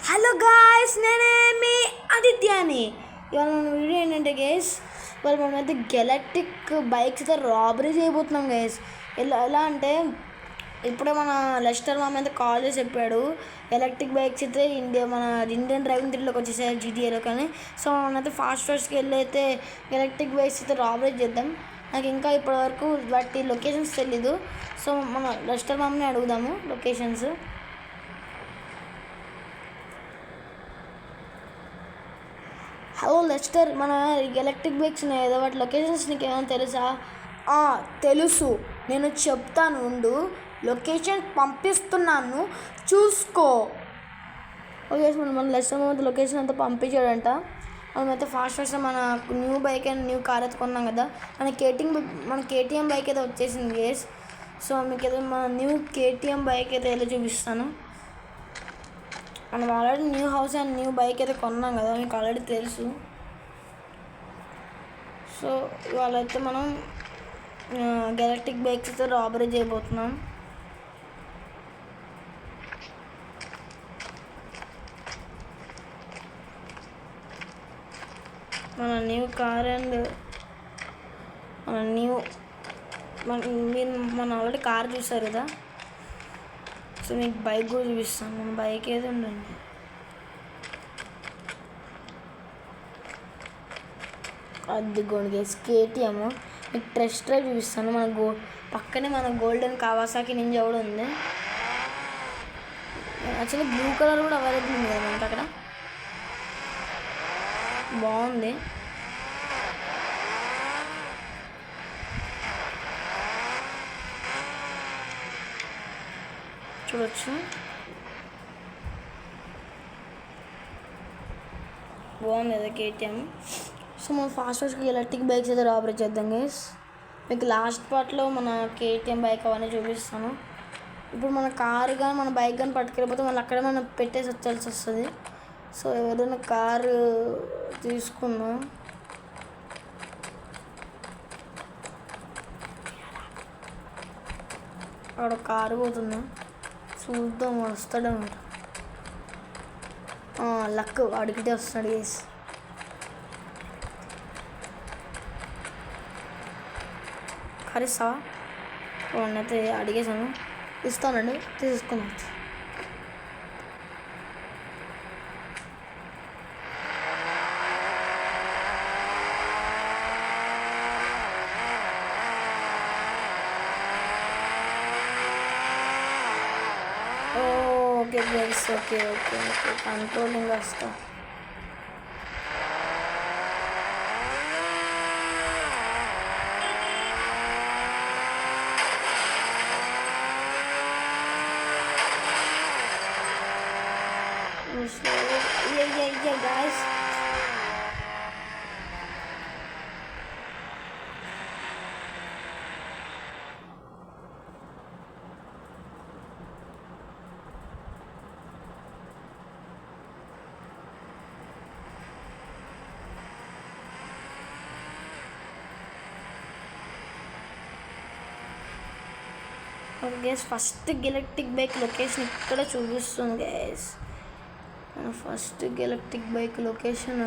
Hello guys, నేనే మీ ఆదిత్యాని. ఇవాళ మన వీడియో ఏంటంటే గైస్, ఇవాళ మనమైతే గెలాక్టిక్ బైక్స్ అయితే రాబరీ చేయబోతున్నాం గైస్. ఎలా అంటే ఇప్పుడే మన లెస్టర్ మామ అయితే కాల్ చేసి చెప్పాడు, ఎలక్ట్రిక్ బైక్స్ అయితే మన ఇండియన్ డ్రైవింగ్ త్రీలోకి వచ్చేసాయి జీటీఏలో. కానీ సో మనమైతే ఫాస్ట్కి వెళ్ళి అయితే ఎలక్ట్రిక్ బైక్స్ అయితే రాబరీ చేద్దాం. నాకు ఇంకా ఇప్పటివరకు వాటి లొకేషన్స్ తెలీదు. సో మన లెస్టర్ మామని అడుగుదాము లొకేషన్స్. హలో లెస్టర్, మన ఎలక్ట్రిక్ బైక్స్ ఉన్నాయి కదా, వాటి లొకేషన్స్ నీకు ఏమైనా తెలుసా? తెలుసు, నేను చెప్తాను ఉండు. లొకేషన్ పంపిస్తున్నాను, చూసుకో. ఓకే, మన లెస్టర్ అయితే లొకేషన్ అంతా పంపించాడంట. మనమైతే ఫాస్ట్ మన new bike and new car అయితే కొన్నాం కదా, మన కేటీఎం బైక్ అయితే వచ్చేసింది గేస్. సో మీకు ఏదో మన న్యూ కేటీఎం బైక్ అయితే వెళ్ళి చూపిస్తాను. మనం already knew house and new bike అయితే కొన్నాం కదా, మీకు ఆల్రెడీ తెలుసు. సో ఇవాళైతే మనం గెలాక్టిక్ బైక్స్ అయితే రాబరీ చేయబోతున్నాం. మన న్యూ కార్ అండ్ మన ఆల్రెడీ కార్ చూసారు కదా. సో మీకు బైక్ కూడా చూపిస్తాను. మన బైక్ ఏది ఉండండి. అదిగోండి గైస్, కేటీఎం. మీకు టెస్ట్ డ్రైవ్ చూపిస్తాను. పక్కనే మన గోల్డెన్ కావాసాకి నింజా కూడా ఉంది. యాక్చువల్లీ బ్లూ కలర్ కూడా అవైలబుల్ ఉంది కదా మనకి అక్కడ. బాగుంది. చూడొచ్చు, బాగుంది కదా కేటీఎం. సో మనం ఫాస్ట్కి ఎలక్ట్రిక్ బైక్స్ అయితే రాబరీ చేద్దాం గైస్. మీకు లాస్ట్ పార్ట్లో మన కేటీఎం బైక్ అవన్నీ చూపిస్తాను. ఇప్పుడు మన కారు కానీ మన బైక్ కానీ పట్టుకెళ్ళిపోతే మళ్ళీ అక్కడే మనం పెట్టేసి వచ్చాల్సి వస్తుంది. సో ఎవరైనా కారు తీసుకున్నాం. అక్కడ కారు పోతున్నా, చూద్దాం వస్తాడనమాట. లక్ అడిగితే వస్తాడు గేస్. కరిస్తావా? అయితే అడిగేసాను, ఇస్తానండి, తీసుకున్నాను. Okay guys, okay okay okay controlling వస్తా. Yeah, guys. Guys, first electric bike location ఇక్కడ చూపిస్తుంది guys. First electric bike location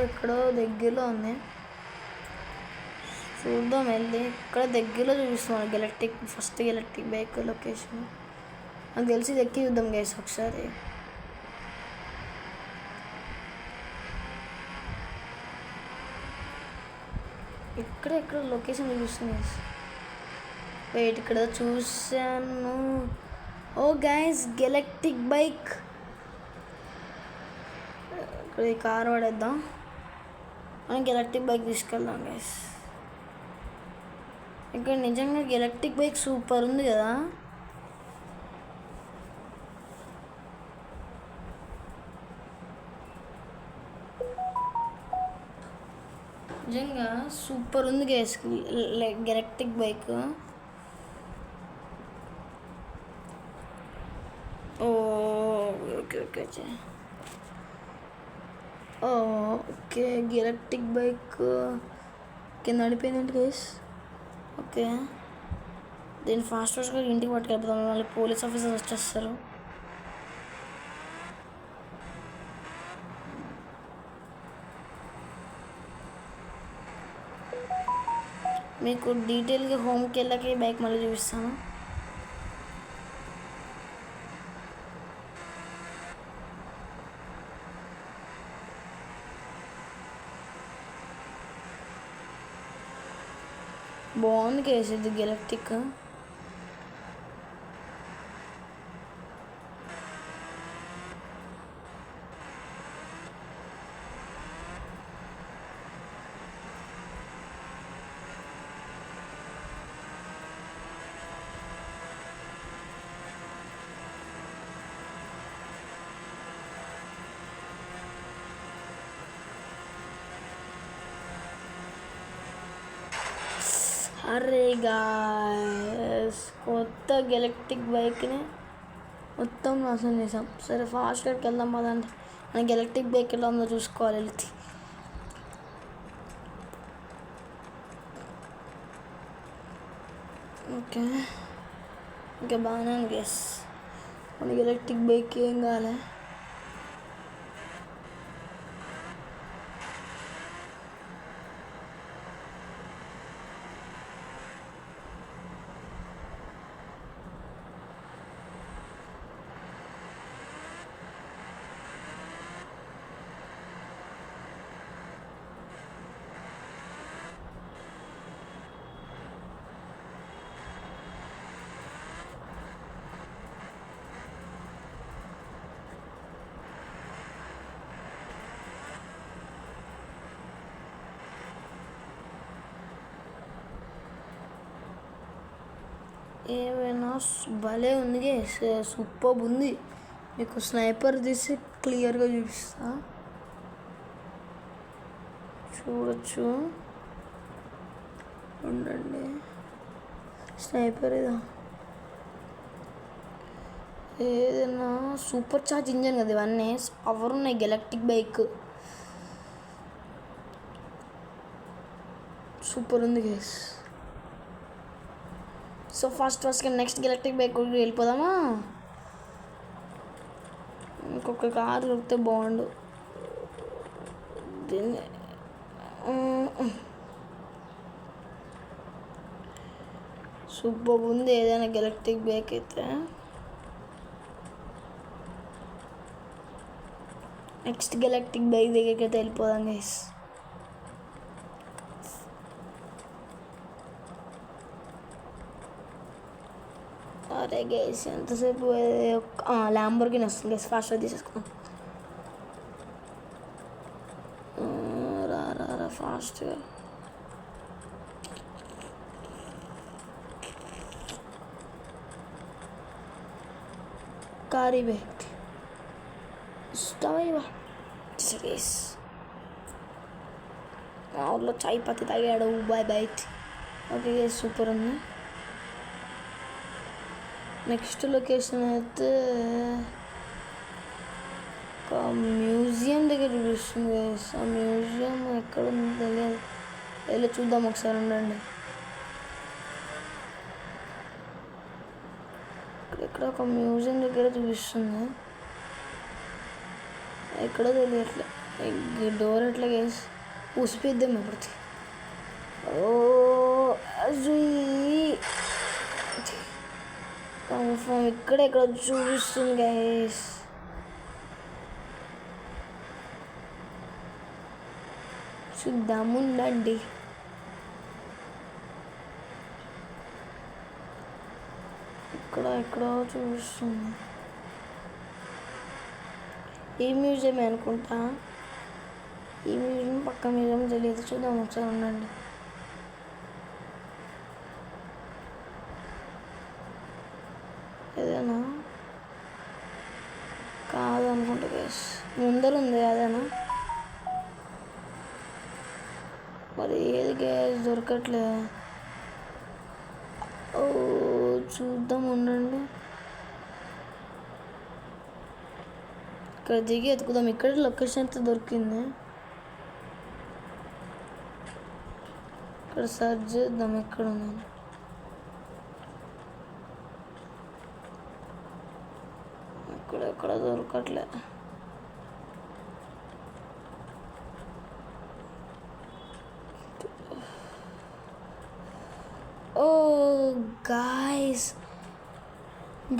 ఎక్కడో దగ్గరలో ఉంది. చూద్దాం వెళ్ళి, ఇక్కడ దగ్గరలో చూపిస్తున్నాం ఫస్ట్ ఎలక్ట్రిక్ బైక్ లొకేషన్. నాకు తెలిసి ఇది ఎక్కి చూద్దాం గైస్ ఒకసారి. ఎక్కడ లొకేషన్ చూపిస్తుంది గైస్. వెయిట్, ఇక్కడ చూసాను. ఓ గైస్, ఎలక్ట్రిక్ బైక్. ఇక్కడ ఈ కార్ పడేద్దాం, మనకి ఎలక్ట్రిక్ బైక్ తీసుకెళ్దాం గైస్. ఇక్కడ నిజంగా ఎలక్ట్రిక్ బైక్ సూపర్ ఉంది కదా. నిజంగా సూపర్ ఉంది guys electric bike. Okay okay electric bike కింద నడిపోయిందండి గైస్. ఓకే, దీన్ని ఫాస్ట్గా ఇంటికి పట్టుకెళ్ళిపోతాం. మళ్ళీ పోలీస్ ఆఫీసర్స్ వచ్చేస్తారు. మీకు డీటెయిల్గా హోమ్కి వెళ్ళాక బైక్ మళ్ళీ చూపిస్తాను. బాగుంది కేసు ఇది గెలక్టిక్. అరే గాయ్స్, కొత్త గెలక్టిక్ బైక్ని మొత్తం నాశనం చేసాం. సరే ఫాస్ట్గా వెళ్దాం పదండి. మనకి ఎలక్ట్రిక్ బైక్ ఎలా ఉందో చూసుకోవాలి వెళ్తే. ఓకే ఇంకా బాగానే ఉంది గెస్. మనకి ఎలక్ట్రిక్ బైక్ ఏం కావాలి. ఏమైనా భలే ఉంది, సూపర్ ఉంది. మీకు స్నైపర్ తీసి క్లియర్గా చూపిస్తా, చూడొచ్చు. ఉండండి, స్నైపర్ ఇదా ఏదైనా సూపర్ చార్జ్ ఇంజన్ కదా ఇవన్నీ. పవర్ ఉన్నాయి గెలక్టిక్ బైక్, సూపర్ ఉంది గైస్. సో ఫాస్ట్గా నెక్స్ట్ గెలక్టిక్ బైక్ వెళ్ళిపోదామా. ఇంకొక కారు దొరికితే బాగుండు. దీన్ని సూపర్ ఉంది ఏదైనా గెలక్టిక్ బైక్ అయితే. నెక్స్ట్ గెలక్టిక్ బైక్ దగ్గరికి అయితే వెళ్ళిపోదాం గైస్. అరే గైస్ ఎంతసేపు ల్యాంబోర్గిని వస్తుంది గైస్, ఫాస్ట్గా తీసేసుకున్నాం. రా ఫాస్ట్గా. కారీ బైక్ ఇష్టమేవా గైస్. మా ఊళ్ళో చాయ్ పత్తి తాగాడు బాయ్ బైక్. ఓకే గైస్ సూపర్ ఉంది. నెక్స్ట్ లొకేషన్ అయితే ఒక మ్యూజియం దగ్గర చూపిస్తుంది గైస్. ఆ మ్యూజియం ఎక్కడ ఉందో తెలియదు, వెళ్ళి చూద్దాం ఒకసారి. ఉండండి, ఇక్కడ ఒక మ్యూజియం దగ్గర చూపిస్తుంది, ఎక్కడో తెలియట్లే. డోర్ ఎట్లా గైస్ ఊసిపోద్దాం ఎప్పటికి. కన్ఫర్మ్ ఇక్కడ చూపిస్తుంది గైస్. చూద్దాముండండి. ఎక్కడో చూపిస్తుంది. ఈ మ్యూజియం అనుకుంటా, ఈ మ్యూజియం పక్క మ్యూజియం తెలియదు, చూద్దాం ఒకసారి. ఉండండి, ఏదైనా కాదనుకుంటా గైస్, ముందర ఉంది అదేనా. మరి ఏది గ్యాస్ దొరకట్లే. ఓ చూద్దాం ఉండండి, ఇక్కడ దిగి ఎత్తుకుదాం. ఇక్కడ లొకేషన్ అయితే దొరికింది, ఇక్కడ సర్చ్ చేద్దాం ఎక్కడ ఉందని. ఎక్కడ దొరకట్లే. గాయస్,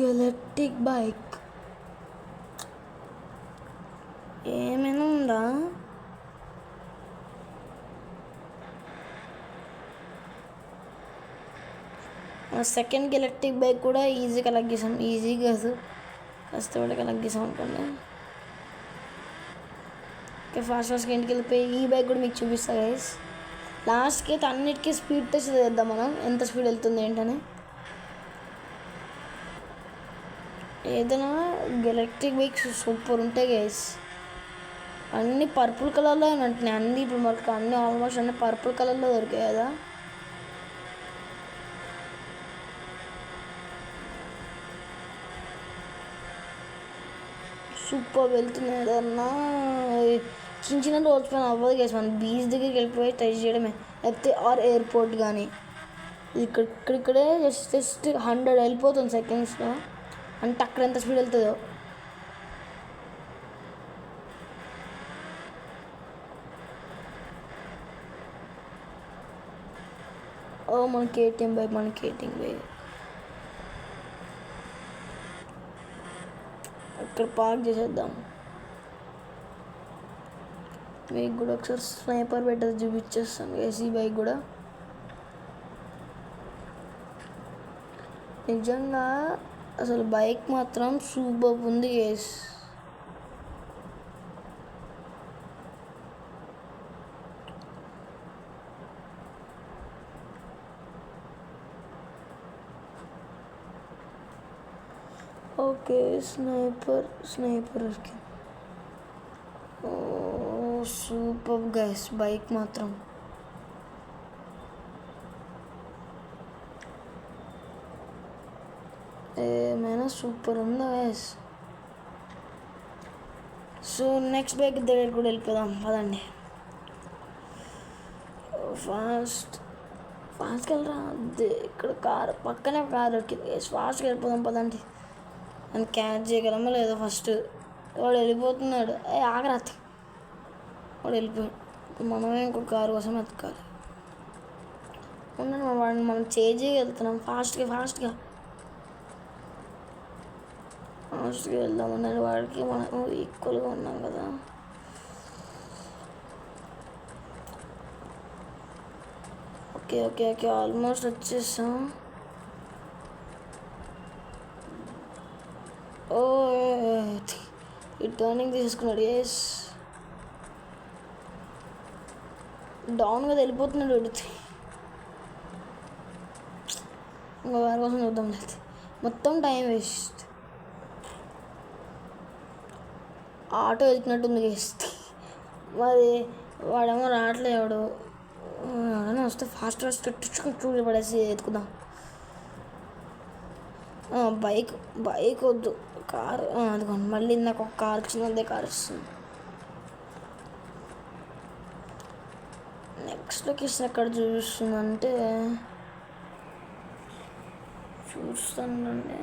గెలక్టిక్ బైక్ ఏమైనా ఉందా? సెకండ్ గెలక్టిక్ బైక్ కూడా ఈజీ కలెక్ట్ చేసాం. ఈజీ కాదు, కష్టపడి కలెక్ట్ చేసాం అనుకోండి. ఓకే, ఫాస్ట్గా ఇంటికి వెళ్ళిపోయి ఈ బైక్ కూడా మీకు చూపిస్తా గైస్. లాస్ట్కి అయితే అన్నిటికీ స్పీడ్ టెస్ట్ చేద్దాం మనం, ఎంత స్పీడ్ వెళ్తుంది ఏంటని. ఏదైనా గెలక్టిక్ బైక్స్ సూపర్ ఉంటాయి గైస్. అన్నీ పర్పుల్ కలర్లో ఉంటున్నాయి అన్నీ. ఇప్పుడు మనకు అన్నీ ఆల్మోస్ట్ అన్నీ పర్పుల్ కలర్లో దొరికాయి కదా. సూపర్ వెళ్తుంది. ఏదన్నా చిన్న చిన్న రోడ్స్ పైన అవ్వదు గైస్, మనం బీచ్ దగ్గరికి వెళ్ళిపోయి ట్రై చేయడమే, లేకపోతే ఆర్ ఎయిర్పోర్ట్ కానీ. ఇక్కడిక్కడే జస్ట్ 100 వెళ్ళిపోతుంది సెకండ్స్లో. అంటే అక్కడ ఎంత స్పీడ్ వెళ్తుందో. ఓ మన కేటీఎం బైక్, మన కేటీఎం బైక్ ఇక్కడ పార్క్ చేసేద్దాం. మీకు కూడా ఒకసారి స్నైపర్ బెటర్ చూపించేస్తాను గైస్. ఈ బైక్ కూడా నిజంగా అసలు బైక్ మాత్రం సూపర్ ఉంది గైస్. Okay, Sniper okay. ఓ సూపర్ గైస్, బైక్ మాత్రం ఏమైనా సూపర్ ఉందా గైస్. సో నెక్స్ట్ బైక్ దగ్గర కూడా వెళ్ళిపోదాం పదండి. ఫాస్ట్గా వెళ్ళరా. ఇక్కడ కార్ పక్కనే కార్ దొరికింది. ఫాస్ట్గా వెళ్ళిపోదాం పదండి. అని క్యాచ్ చేయగలమో లేదో ఫస్ట్. వాడు వెళ్ళిపోతున్నాడు. ఆగరాత్రి వాడు వెళ్ళిపోయాడు. మనమే ఇంకో కారు కోసం ఎత్తుకాలి. ఉండండి, వాడిని మనం చేంజ్ వెళ్తున్నాం. ఫాస్ట్గా వెళ్దామన్నాడు. వాడికి మనం ఈక్వల్గా ఉన్నాం కదా. ఓకే ఆల్మోస్ట్ వచ్చేసాం. ఓ ఈ టర్నింగ్ తీసుకున్నాడు. ఎస్, డౌన్గా వెళ్ళిపోతున్నాడు. ఇంకా వారి కోసం చూద్దాం. మొత్తం టైం వేస్ట్. ఆటో ఎక్కినట్టుంది వేస్ట్. మరి వాడేమో రావట్లేడు. ఎవడైనా వస్తే ఫాస్ట్ చూసి పడేసి ఎత్తుకుందాం. బైక్ వద్దు, కారు. అదిగోండి, మళ్ళీ నాకు ఒక కారు వచ్చింది. అదే కారు వస్తుంది. నెక్స్ట్ లొకేషన్ ఎక్కడ చూపిస్తుందంటే చూస్తానండి.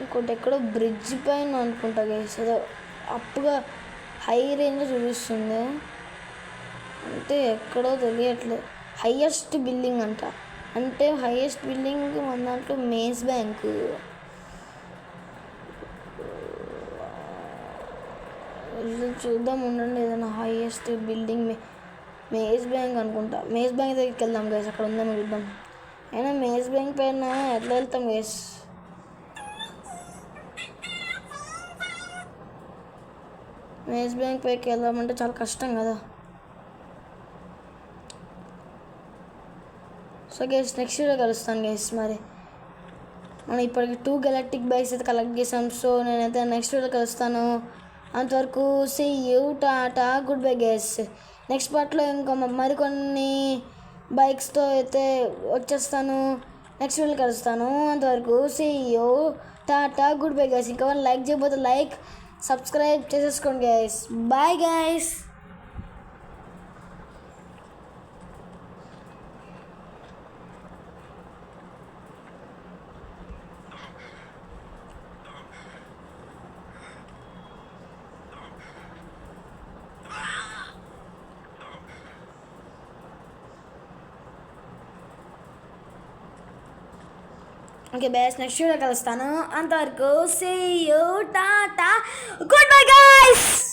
ఇంకోటి ఎక్కడో బ్రిడ్జ్ పైన అనుకుంటా గైస్. ఏదో అప్పుగా హై రేంజ్లో చూపిస్తుంది. అంటే ఎక్కడో తెలియట్లేదు. హైయెస్ట్ బిల్డింగ్ అంట. అంటే హైయెస్ట్ బిల్డింగ్ మన దాంట్లో మేజ్ బ్యాంక్. చూద్దాం ఉండండి. ఏదైనా హైయెస్ట్ బిల్డింగ్ మేజ్ బ్యాంక్ అనుకుంటా. మేజ్ బ్యాంక్ దగ్గరికి వెళ్దాం గైస్, అక్కడ ఉందేమో చూద్దాం. అయినా మేజ్ బ్యాంక్ పైన ఎట్లా వెళ్తాం గైస్? మేజ్ బ్యాంక్ పైకి వెళ్దామంటే చాలా కష్టం కదా. సో గైస్, నెక్స్ట్ వీడియో కలుస్తాను గైస్. మరి మనం ఇప్పటికి 2 గెలక్టిక్ బైక్స్ అయితే కలెక్ట్ చేసాం. సో నేనైతే నెక్స్ట్ వీడియో కలుస్తాను. అంతవరకు సీ యూ, టాటా, గుడ్ బై గైస్. నెక్స్ట్ పార్ట్లో ఇంకా మరికొన్ని బైక్స్తో అయితే వచ్చేస్తాను. నెక్స్ట్ వీడియో కలుస్తాను. అంతవరకు సీ యూ, టాటా, గుడ్ బై గైస్. ఇంకా లైక్ చేయకపోతే లైక్, సబ్స్క్రైబ్ చేసేసుకోండి గైస్. Bye guys. ఓకే బేస్ నెక్స్ట్ వీడియో కలుస్తాను. అంతవరకు సీ యూ టాటా గుడ్ బై గైస్.